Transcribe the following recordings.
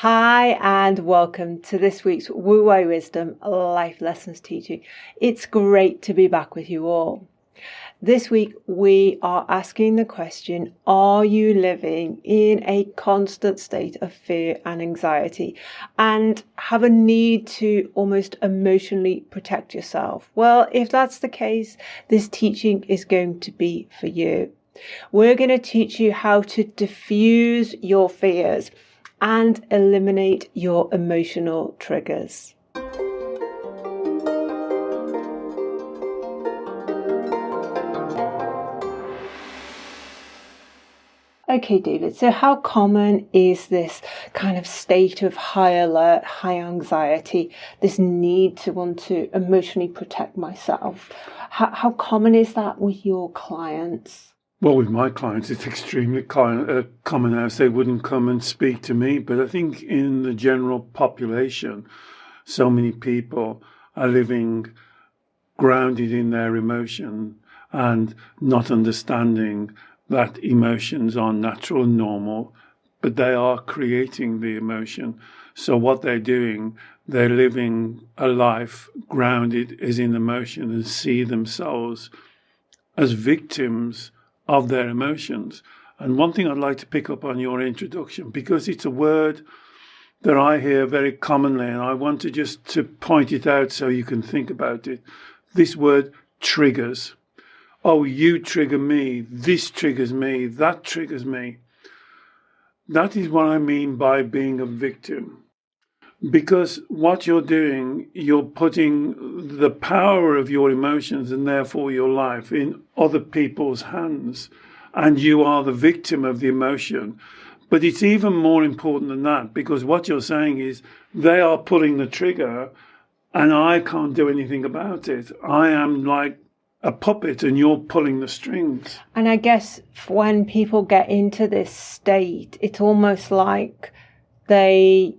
Hi and welcome to this week's Wu Wei Wisdom Life Lessons teaching. It's great to be back with you all. This week we are asking the question, are you living in a constant state of fear and anxiety and have a need to almost emotionally protect yourself? Well, if that's the case, this teaching is going to be for you. We're going to teach you how to diffuse your fears and eliminate your emotional triggers. Okay, David, so how common is this kind of state of high alert, high anxiety, this need to want to emotionally protect myself? How common is that with your clients? Well, with my clients, it's extremely common as they wouldn't come and speak to me. But I think in the general population, so many people are living grounded in their emotion and not understanding that emotions are natural and normal, but they are creating the emotion. So what they're doing, they're living a life grounded as in emotion and see themselves as victims of their emotions. And one thing I'd like to pick up on your introduction, because it's a word that I hear very commonly, and I want to point it out so you can think about it. This word triggers. Oh, you trigger me. This triggers me. That triggers me. That is what I mean by being a victim. Because what you're doing, you're putting the power of your emotions and therefore your life in other people's hands, and you are the victim of the emotion. But it's even more important than that, because what you're saying is they are pulling the trigger and I can't do anything about it. I am like a puppet and you're pulling the strings. And I guess when people get into this state, it's almost like they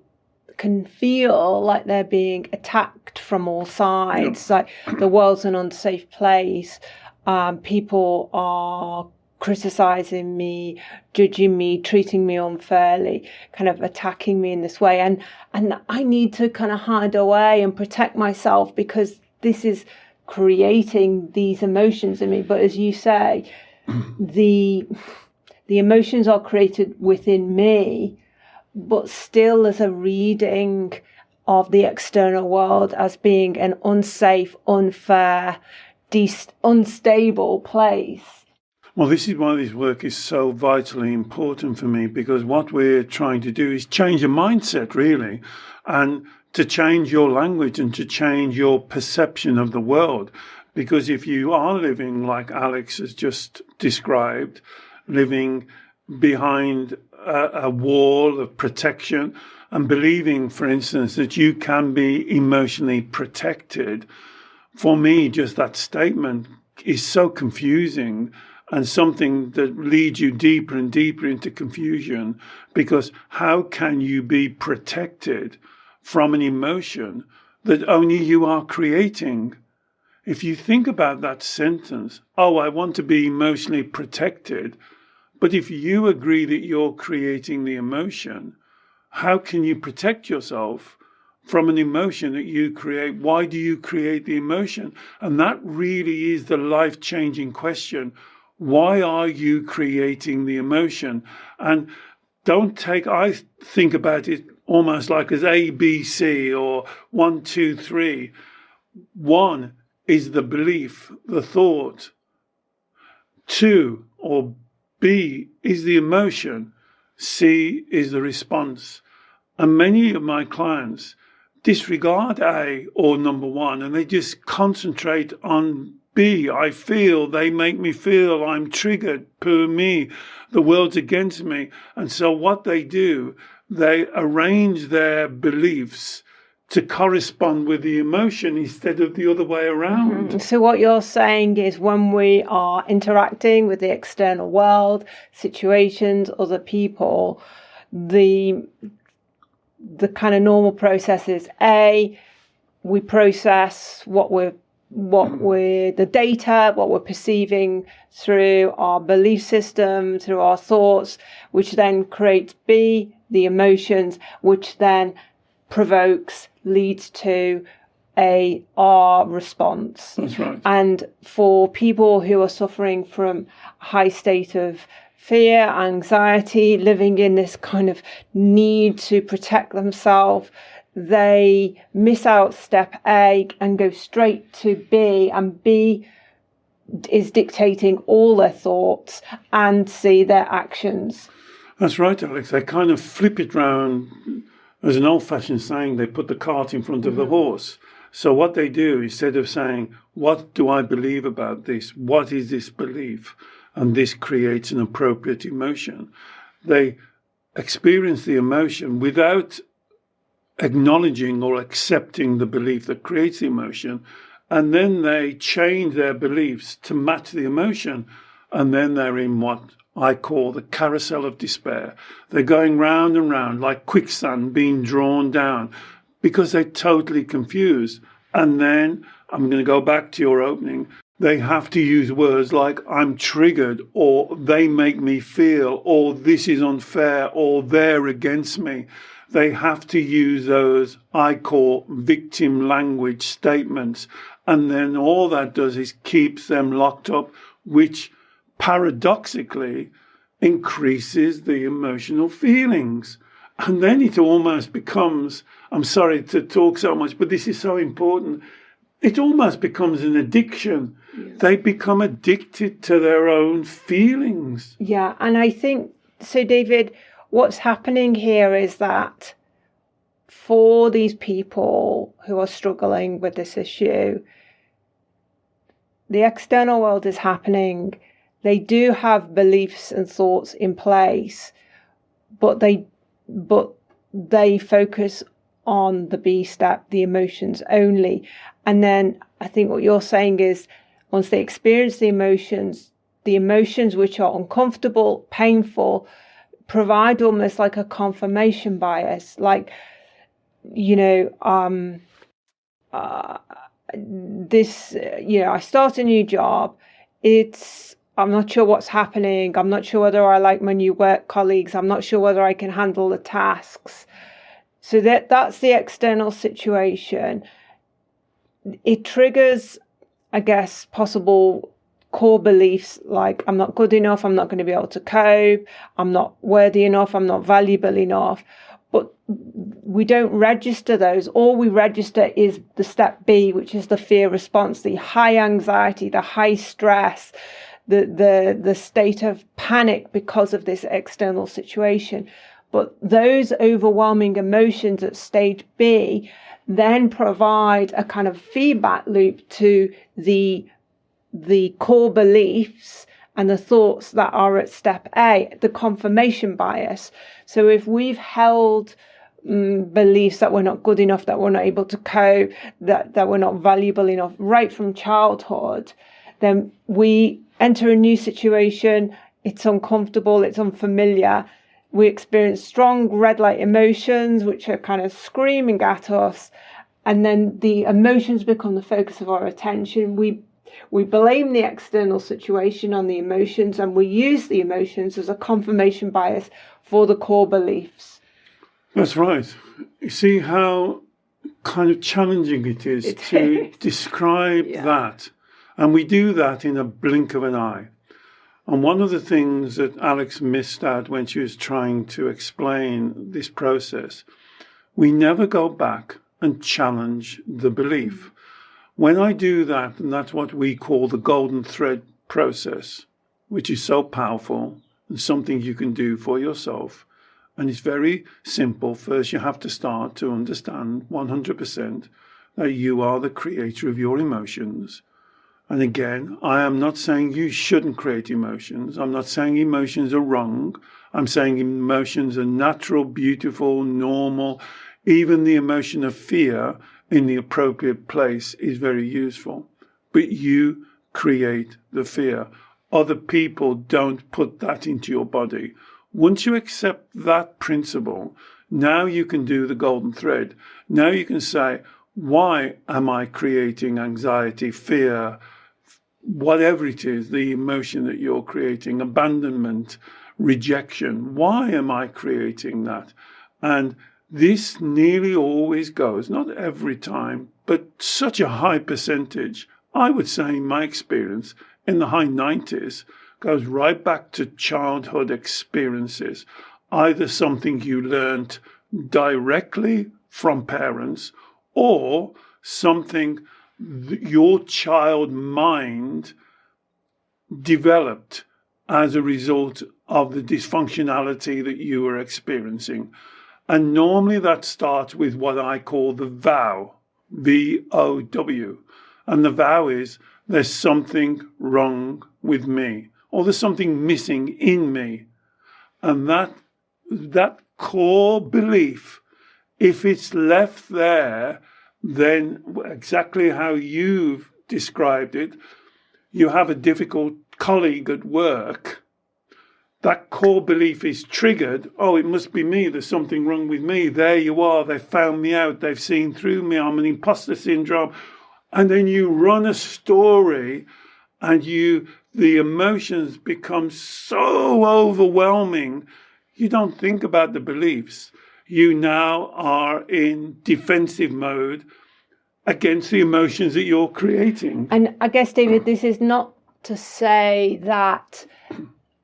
can feel like they're being attacked from all sides. Like the world's an unsafe place. People are criticizing me, judging me, treating me unfairly, kind of attacking me in this way. And I need to kind of hide away and protect myself because this is creating these emotions in me. But as you say, the emotions are created within me, but still as a reading of the external world as being an unsafe, unfair, unstable place. Well, this is why this work is so vitally important for me, because what we're trying to do is change a mindset, really, and to change your language and to change your perception of the world. Because if you are living like Alex has just described, living behind a wall of protection and believing, for instance, that you can be emotionally protected, for me, just that statement is so confusing and something that leads you deeper and deeper into confusion, because how can you be protected from an emotion that only you are creating? If you think about that sentence, oh, I want to be emotionally protected, but if you agree that you're creating the emotion, how can you protect yourself from an emotion that you create? Why do you create the emotion? And that really is the life-changing question. Why are you creating the emotion? And I think about it almost like as A, B, C, or 1, 2, 3. 1 is the belief, the thought. 2, or B, is the emotion. C is the response. And many of my clients disregard A or number 1, and they just concentrate on B. I feel, they make me feel I'm triggered, per me, the world's against me. And so what they do, they arrange their beliefs to correspond with the emotion instead of the other way around. Mm-hmm. So what you're saying is when we are interacting with the external world, situations, other people, the kind of normal process is A, we process the data, what we're perceiving through our belief system, through our thoughts, which then creates B, the emotions, which then provokes, leads to a R response. That's right. And for people who are suffering from a high state of fear, anxiety, living in this kind of need to protect themselves, they miss out step A and go straight to B, and B is dictating all their thoughts and C, their actions. That's right, Alex. They kind of flip it round. As an old-fashioned saying, they put the cart in front of the horse. So what they do, instead of saying, what do I believe about this? What is this belief? And this creates an appropriate emotion. They experience the emotion without acknowledging or accepting the belief that creates the emotion. And then they change their beliefs to match the emotion. And then they're in what I call the carousel of despair. They're going round and round like quicksand being drawn down because they're totally confused. And then, I'm going to go back to your opening, they have to use words like I'm triggered, or they make me feel, or this is unfair, or they're against me. They have to use those I call victim language statements. And then all that does is keeps them locked up, which paradoxically increases the emotional feelings. And then it almost becomes, I'm sorry to talk so much, but this is so important. It almost becomes an addiction. Yeah. They become addicted to their own feelings. Yeah, and I think, so David, what's happening here is that for these people who are struggling with this issue, the external world is happening. They do have beliefs and thoughts in place, but they focus on the B step, the emotions only. And then I think what you're saying is once they experience the emotions which are uncomfortable, painful, provide almost like a confirmation bias. Like, I start a new job. I'm not sure what's happening. I'm not sure whether I like my new work colleagues. I'm not sure whether I can handle the tasks. So that's the external situation. It triggers, I guess, possible core beliefs like I'm not good enough, I'm not going to be able to cope, I'm not worthy enough, I'm not valuable enough. But we don't register those. All we register is the step B, which is the fear response, the high anxiety, the high stress, the state of panic because of this external situation. But those overwhelming emotions at stage B then provide a kind of feedback loop to the core beliefs and the thoughts that are at step A, the confirmation bias. So if we've held beliefs that we're not good enough, that we're not able to cope, that we're not valuable enough right from childhood, then we enter a new situation, it's uncomfortable, it's unfamiliar. We experience strong red light emotions, which are kind of screaming at us. And then the emotions become the focus of our attention. We blame the external situation on the emotions, and we use the emotions as a confirmation bias for the core beliefs. That's right. You see how kind of challenging it is to describe that. And we do that in a blink of an eye. And one of the things that Alex missed out when she was trying to explain this process, we never go back and challenge the belief. When I do that, and that's what we call the golden thread process, which is so powerful and something you can do for yourself. And it's very simple. First, you have to start to understand 100% that you are the creator of your emotions. And again, I am not saying you shouldn't create emotions. I'm not saying emotions are wrong. I'm saying emotions are natural, beautiful, normal. Even the emotion of fear in the appropriate place is very useful. But you create the fear. Other people don't put that into your body. Once you accept that principle, now you can do the golden thread. Now you can say, why am I creating anxiety, fear, whatever it is, the emotion that you're creating, abandonment, rejection. Why am I creating that? And this nearly always goes, not every time, but such a high percentage, I would say in my experience, in the high 90s, goes right back to childhood experiences. Either something you learned directly from parents or something your child mind developed as a result of the dysfunctionality that you were experiencing. And normally that starts with what I call the vow, VOW. And the vow is there's something wrong with me, or there's something missing in me. And that core belief, if it's left there, then exactly how you've described it, you have a difficult colleague at work, that core belief is triggered. Oh, it must be me. There's something wrong with me. There you are. They've found me out. They've seen through me. I'm an imposter syndrome. And then you run a story and the emotions become so overwhelming. You don't think about the beliefs. You now are in defensive mode against the emotions that you're creating. And I guess, David, this is not to say that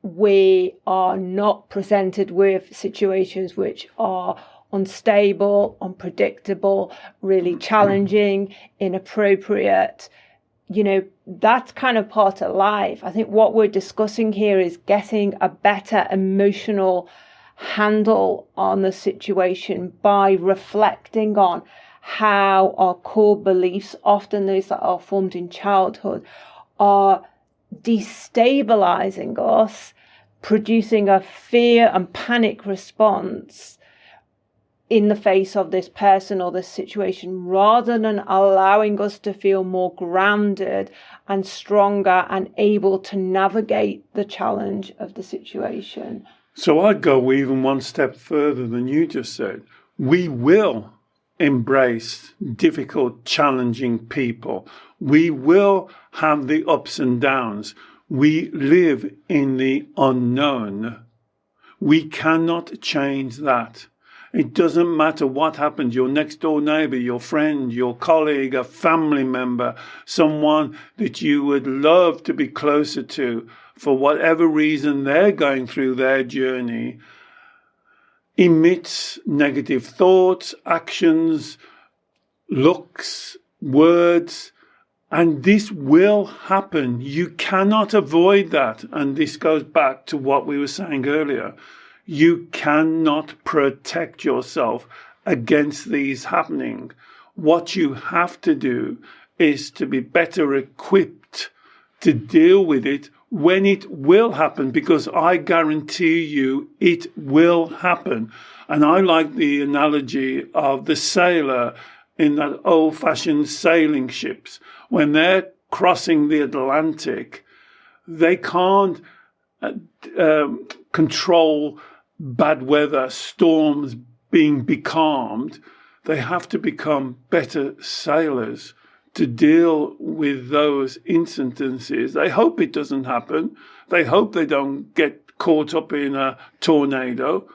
we are not presented with situations which are unstable, unpredictable, really challenging, inappropriate. You know, that's kind of part of life. I think what we're discussing here is getting a better emotional handle on the situation by reflecting on how our core beliefs, often those that are formed in childhood, are destabilizing us, producing a fear and panic response in the face of this person or this situation, rather than allowing us to feel more grounded and stronger and able to navigate the challenge of the situation. So I'd go even one step further than you just said. We will embrace difficult, challenging people. We will have the ups and downs. We live in the unknown. We cannot change that. It doesn't matter what happens, your next door neighbor, your friend, your colleague, a family member, someone that you would love to be closer to, for whatever reason they're going through their journey, emits negative thoughts, actions, looks, words, and this will happen. You cannot avoid that. And this goes back to what we were saying earlier. You cannot protect yourself against these happening. What you have to do is to be better equipped to deal with it when it will happen, because I guarantee you it will happen. And I like the analogy of the sailor in that old-fashioned sailing ships. When they're crossing the Atlantic, they can't control bad weather, storms being becalmed. They have to become better sailors to deal with those instances. They hope it doesn't happen. They hope they don't get caught up in a tornado,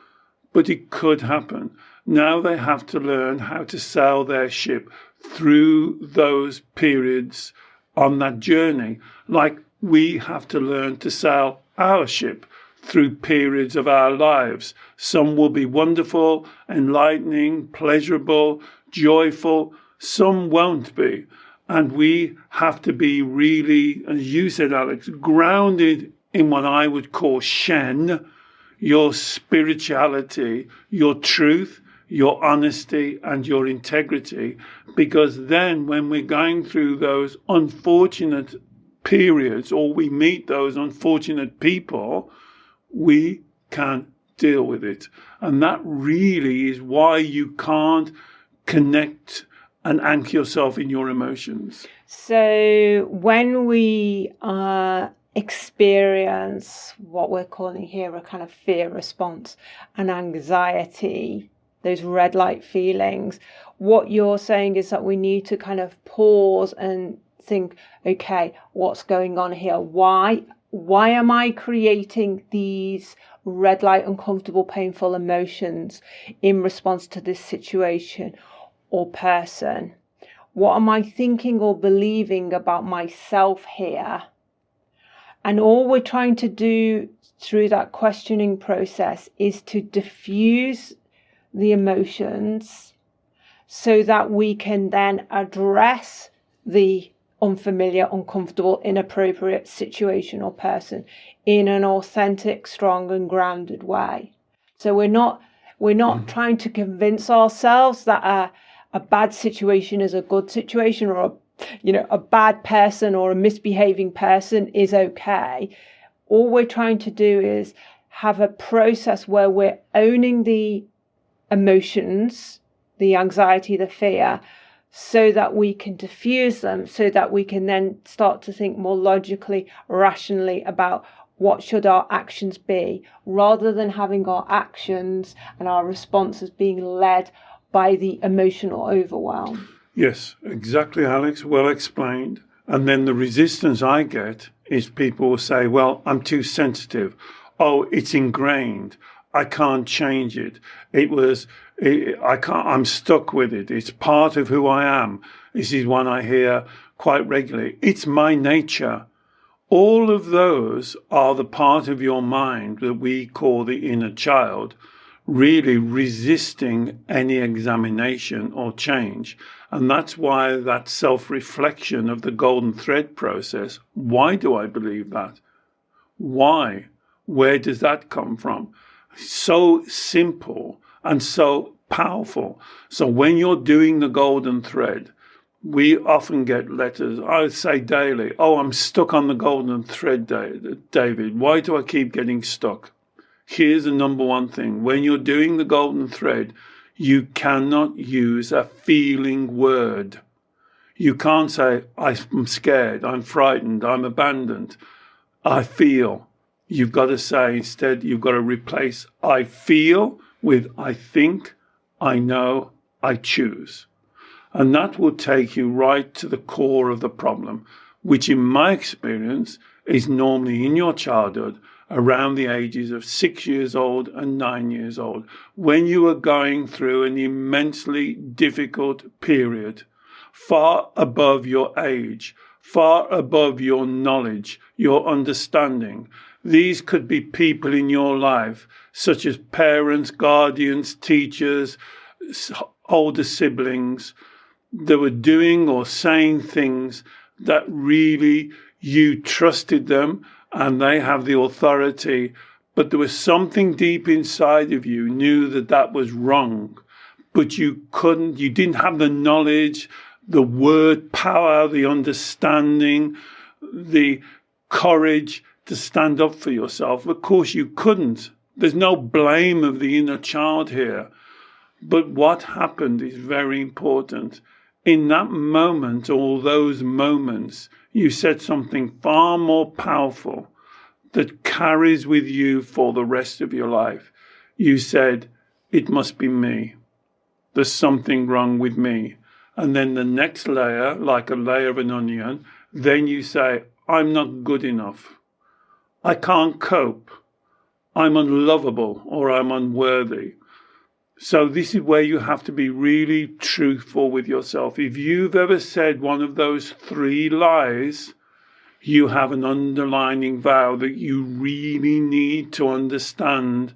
but it could happen. Now they have to learn how to sail their ship through those periods on that journey, like we have to learn to sail our ship through periods of our lives. Some will be wonderful, enlightening, pleasurable, joyful. Some won't be. And we have to be really, as you said, Alex, grounded in what I would call Shen, your spirituality, your truth, your honesty, and your integrity. Because then when we're going through those unfortunate periods, or we meet those unfortunate people, we can deal with it. And that really is why you can't connect and anchor yourself in your emotions. So when we experience what we're calling here a kind of fear response and anxiety, those red light feelings, what you're saying is that we need to kind of pause and think, okay, what's going on here? Why why am I creating these red light, uncomfortable, painful emotions in response to this situation or person? What am I thinking or believing about myself here? And all we're trying to do through that questioning process is to diffuse the emotions so that we can then address the unfamiliar, uncomfortable, inappropriate situation or person in an authentic, strong and grounded way. So we're not trying to convince ourselves that a bad situation is a good situation, or a bad person or a misbehaving person is okay. All we're trying to do is have a process where we're owning the emotions, the anxiety, the fear, so that we can diffuse them, so that we can then start to think more logically, rationally about what should our actions be, rather than having our actions and our responses being led by the emotional overwhelm. Yes, exactly, Alex. Well explained. And then the resistance I get is people will say, well, I'm too sensitive. Oh, it's ingrained. I can't change it. I'm stuck with it. It's part of who I am. This is one I hear quite regularly. It's my nature. All of those are the part of your mind that we call the inner child, really resisting any examination or change. And that's why that self-reflection of the golden thread process. Why do I believe that? Why? Where does that come from? So simple and so powerful. So when you're doing the golden thread, we often get letters, I would say daily, oh, I'm stuck on the golden thread, David. Why do I keep getting stuck? Here's the number one thing. When you're doing the golden thread, you cannot use a feeling word. You can't say, I'm scared, I'm frightened, I'm abandoned, I feel. You've got to say instead, you've got to replace I feel with I think, I know, I choose. And that will take you right to the core of the problem, which in my experience is normally in your childhood, around the ages of 6 years old and 9 years old, when you are going through an immensely difficult period, far above your age, far above your knowledge, your understanding. These could be people in your life, such as parents, guardians, teachers, older siblings, that were doing or saying things that really you trusted them and they have the authority, but there was something deep inside of you knew that that was wrong, but you didn't have the knowledge, the word power, the understanding, the courage to stand up for yourself. Of course you couldn't. There's no blame of the inner child here. But what happened is very important. In that moment, all those moments, you said something far more powerful that carries with you for the rest of your life. You said, it must be me. There's something wrong with me. And then the next layer, like a layer of an onion, then you say, I'm not good enough. I can't cope. I'm unlovable or I'm unworthy. So this is where you have to be really truthful with yourself. If you've ever said one of those 3 lies, you have an underlining vow that you really need to understand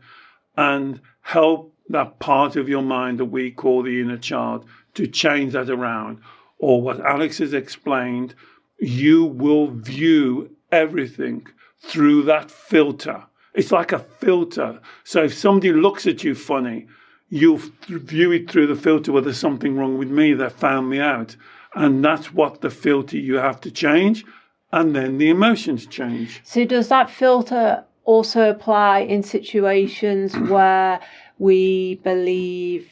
and help that part of your mind that we call the inner child to change that around. Or what Alex has explained, you will view everything through that filter. It's like a filter. So if somebody looks at you funny, you'll view it through the filter, well, there's something wrong with me, they found me out. And that's what the filter you have to change. And then the emotions change. So does that filter also apply in situations where we believe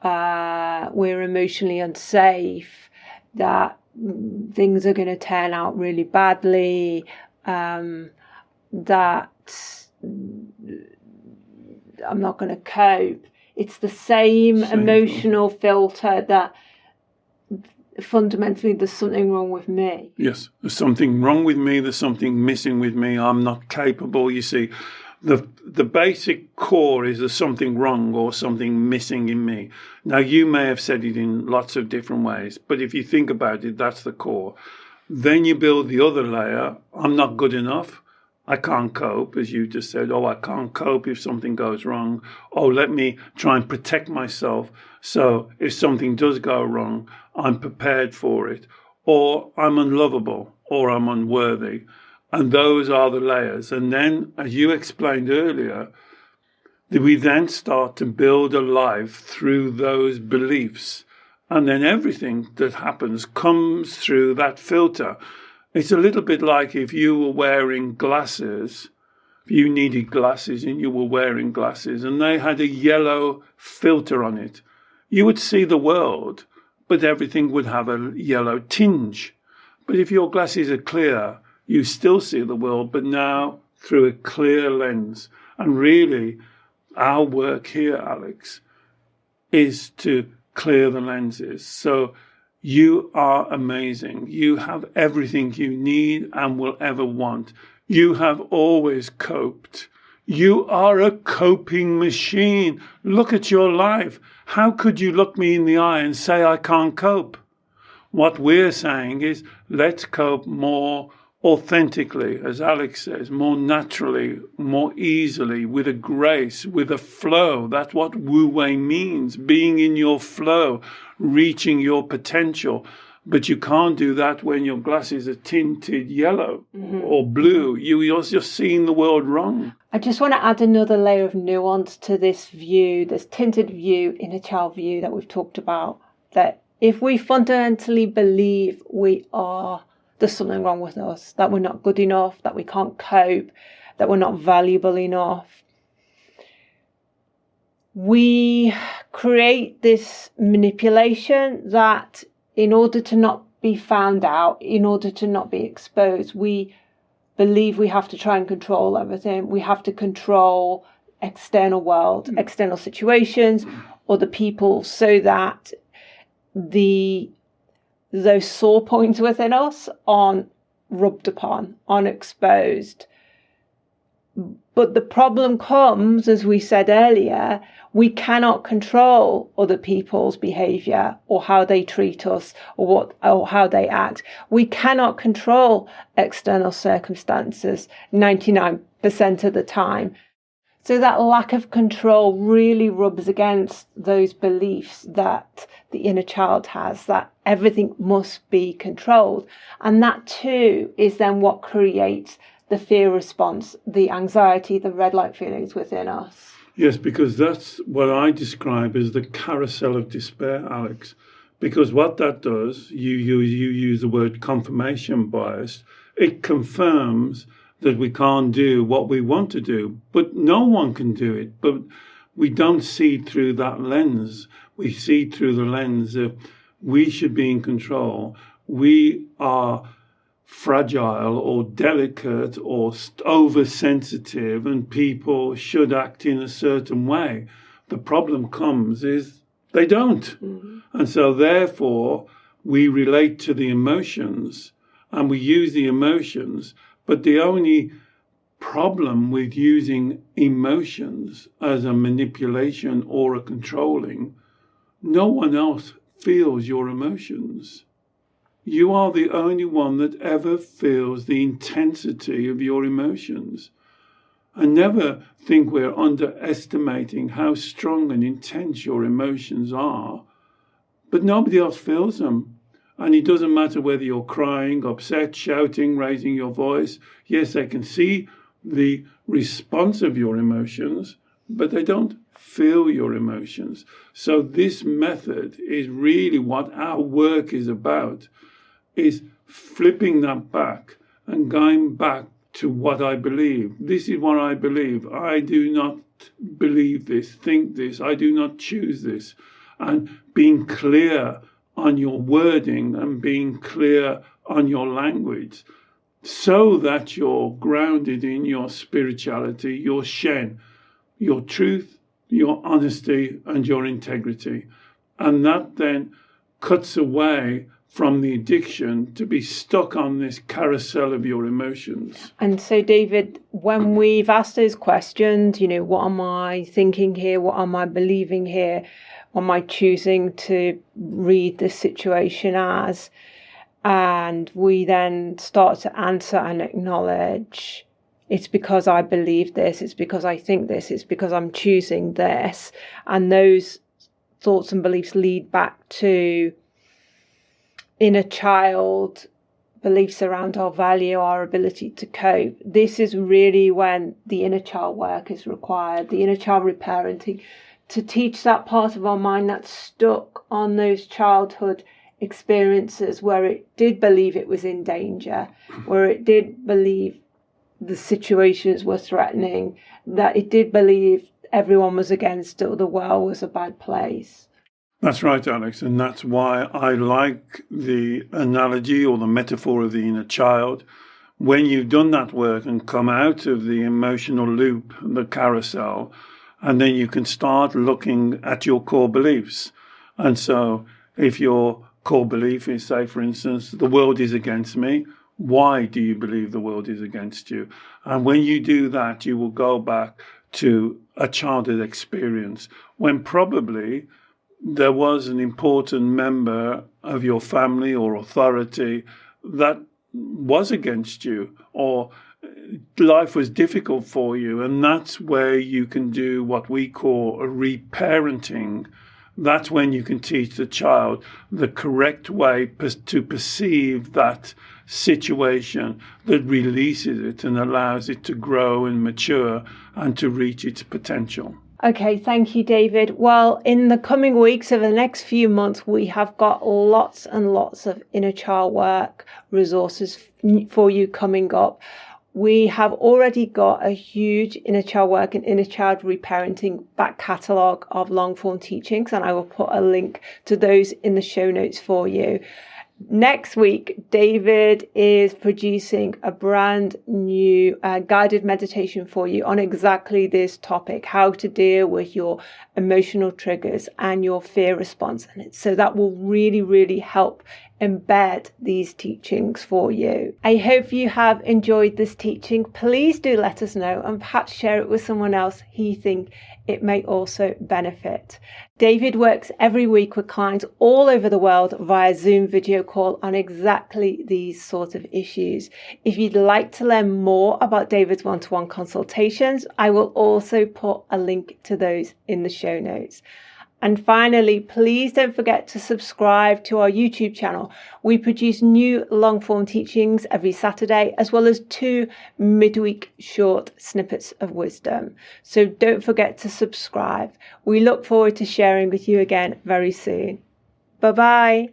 we're emotionally unsafe, that things are going to turn out really badly, that I'm not going to cope? It's the same emotional filter that fundamentally there's something wrong with me. Yes, there's something wrong with me. There's something missing with me. I'm not capable. You see, the basic core is there's something wrong or something missing in me. Now, you may have said it in lots of different ways, but if you think about it, that's the core. Then you build the other layer. I'm not good enough. I can't cope, as you just said. Oh, I can't cope if something goes wrong. Oh, let me try and protect myself. So if something does go wrong, I'm prepared for it. Or I'm unlovable, or I'm unworthy. And those are the layers. And then, as you explained earlier, we then start to build a life through those beliefs. And then everything that happens comes through that filter. It's a little bit like if you were wearing glasses, if you needed glasses and you were wearing glasses and they had a yellow filter on it, you would see the world, but everything would have a yellow tinge. But if your glasses are clear, you still see the world, but now through a clear lens. And really, our work here, Alex, is to clear the lenses. So you are amazing. You have everything you need and will ever want. You have always coped. You are a coping machine. Look at your life. How could you look me in the eye and say I can't cope? What we're saying is let's cope more authentically, as Alex says, more naturally, more easily, with a grace, with a flow. That's what Wu Wei means, being in your flow, reaching your potential. But you can't do that when your glasses are tinted yellow or blue. You're just seeing the world wrong. I just want to add another layer of nuance to this view, this tinted view, inner child view that we've talked about, that if we fundamentally believe there's something wrong with us, that we're not good enough, that we can't cope, that we're not valuable enough, we create this manipulation that in order to not be found out, in order to not be exposed, we believe we have to try and control everything. We have to control external world, external situations, other people, so that those sore points within us aren't rubbed upon, aren't exposed. But the problem comes, as we said earlier, we cannot control other people's behaviour or how they treat us or how they act. We cannot control external circumstances 99% of the time. So that lack of control really rubs against those beliefs that the inner child has, that everything must be controlled. And that too is then what creates the fear response, the anxiety, the red light feelings within us. Yes, because that's what I describe as the carousel of despair, Alex. Because what that does, you use the word confirmation bias, it confirms that we can't do what we want to do, but no one can do it. But we don't see through that lens. We see through the lens of we should be in control. We are fragile or delicate or oversensitive, and people should act in a certain way. The problem comes is they don't. And so therefore we relate to the emotions and we use the emotions. But the only problem with using emotions as a manipulation or a controlling, no one else feels your emotions. You are the only one that ever feels the intensity of your emotions. And never think we're underestimating how strong and intense your emotions are. But nobody else feels them. And it doesn't matter whether you're crying, upset, shouting, raising your voice. Yes, they can see the response of your emotions, but they don't feel your emotions. So this method is really what our work is about, is flipping that back and going back to what I believe. This is what I believe. I do not believe this, think this. I do not choose this. And being clear on your wording and being clear on your language so that you're grounded in your spirituality, your Shen, your truth, your honesty and your integrity. And that then cuts away from the addiction to be stuck on this carousel of your emotions. And so, David, when we've asked those questions, what am I thinking here? What am I believing here? What am I choosing to read this situation as? And we then start to answer and acknowledge, it's because I believe this, it's because I think this, it's because I'm choosing this. And those thoughts and beliefs lead back to inner child beliefs around our value, our ability to cope. This is really when the inner child work is required, the inner child reparenting, to teach that part of our mind that's stuck on those childhood experiences where it did believe it was in danger, where it did believe the situations were threatening, that it did believe everyone was against it or the world was a bad place. That's right, Alex, and that's why I like the analogy or the metaphor of the inner child. When you've done that work and come out of the emotional loop, the carousel, and then you can start looking at your core beliefs. And so if your core belief is, say, for instance, the world is against me, why do you believe the world is against you? And when you do that, you will go back to a childhood experience when probably there was an important member of your family or authority that was against you, or life was difficult for you. And that's where you can do what we call a reparenting. That's when you can teach the child the correct way to perceive that situation that releases it and allows it to grow and mature and to reach its potential. Okay, thank you, David. Well, in the coming weeks, over the next few months, we have got lots and lots of inner child work resources for you coming up. We have already got a huge inner child work and inner child reparenting back catalogue of long form teachings, and I will put a link to those in the show notes for you. Next week, David is producing a brand new guided meditation for you on exactly this topic, how to deal with your emotional triggers and your fear response. And so that will really, really help embed these teachings for you. I hope you have enjoyed this teaching. Please do let us know and perhaps share it with someone else who you think it may also benefit. David works every week with clients all over the world via Zoom video call on exactly these sort of issues. If you'd like to learn more about David's one-to-one consultations, I will also put a link to those in the show notes. And finally, please don't forget to subscribe to our YouTube channel. We produce new long-form teachings every Saturday, as well as 2 midweek short snippets of wisdom. So don't forget to subscribe. We look forward to sharing with you again very soon. Bye-bye.